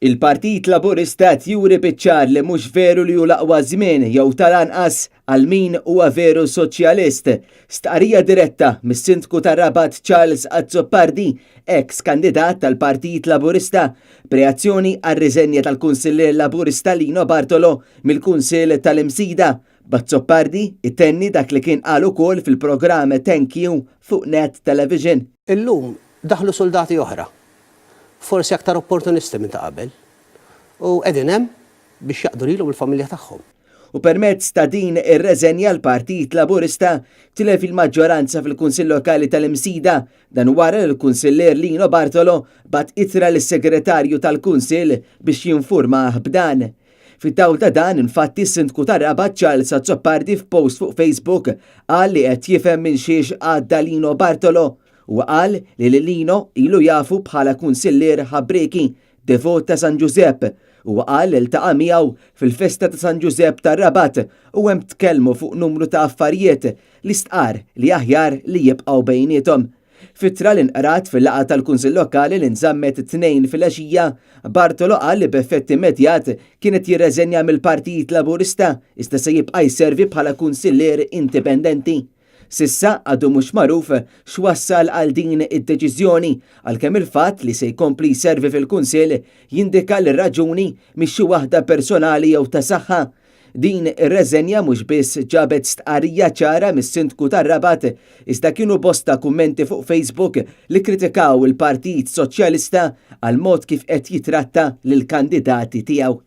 Il-Partit Laburista juri biċ-ċar li mhux veru li hu l-aqwa żmien jew tal-anqas għal min huwa veru soċjalist. Stqarrija diretta mis-Sindku tar-Rabat Charles Azzopardi, ex kandidat tal-Partit Laburista, b'reazzjoni għar-riżenja tal-Kunsiller Laburista Lino Bartolo mill-Kunsill tal-Imsida. Azzopardi ittenni dak li kien qal ukoll fil-programm Thank You fuq Net Television. Illum daħlu soldati oħra, forsi aktar opportunisti minn ta' qabel, u qegħdin hemm biex jaqdu lilhom il-familja tagħhom. U permezz ta' din ir-reżenja l-Partit Laburista tilef il-maġġoranza fil-Kunsill Lokali tal-Imsida dan wara l-Kunsiller Lino Bartolo bat ittra lis-Segretarju tal-Kunsill biex jinfurmah b'dan. Fit-dawl ta' dan infatti s-Sindku tar-Rabat Charles Azzopardi f'post fuq Facebook qal li qed jifhem minn xiex għadda Lino Bartolo u qal li Lino ilu jafu bħala kunsiller ħabbreki devot ta' San Giuseppe u qal iltaqa' miegħu fil-festa ta' San Giuseppe tar-Rabat u hemm tkellmu fuq numru ta' affarijiet li stqar li aħjar li jibqgħu bejniethom. Fittra li nqrat fil-laqgħa tal-Kunsill Lokali li nżammet it-tnejn fil-għaxija, Bartolo qal li b'effett immedjat kienet jirreżenja mill-Partit Laburista iżda se jibqa' jservi bħala kunsiller indipendenti. Sissa għadu mhux magħruf x'wassal għal din id-deċiżjoni għalkemm il-fatt li se jkompli jservi fil-Kunsill jindika li r-raġuni mhix xi waħda personali jew ta' saħħa. Din ir-reżenja mhux biss ġabet stqarrija ċara mis-Sindku tar-Rabat iżda kienu bosta kummenti fuq Facebook li kritikaw il-Partit Soċjalista għal mod kif qed jitratta lill-kandidati tiegħu.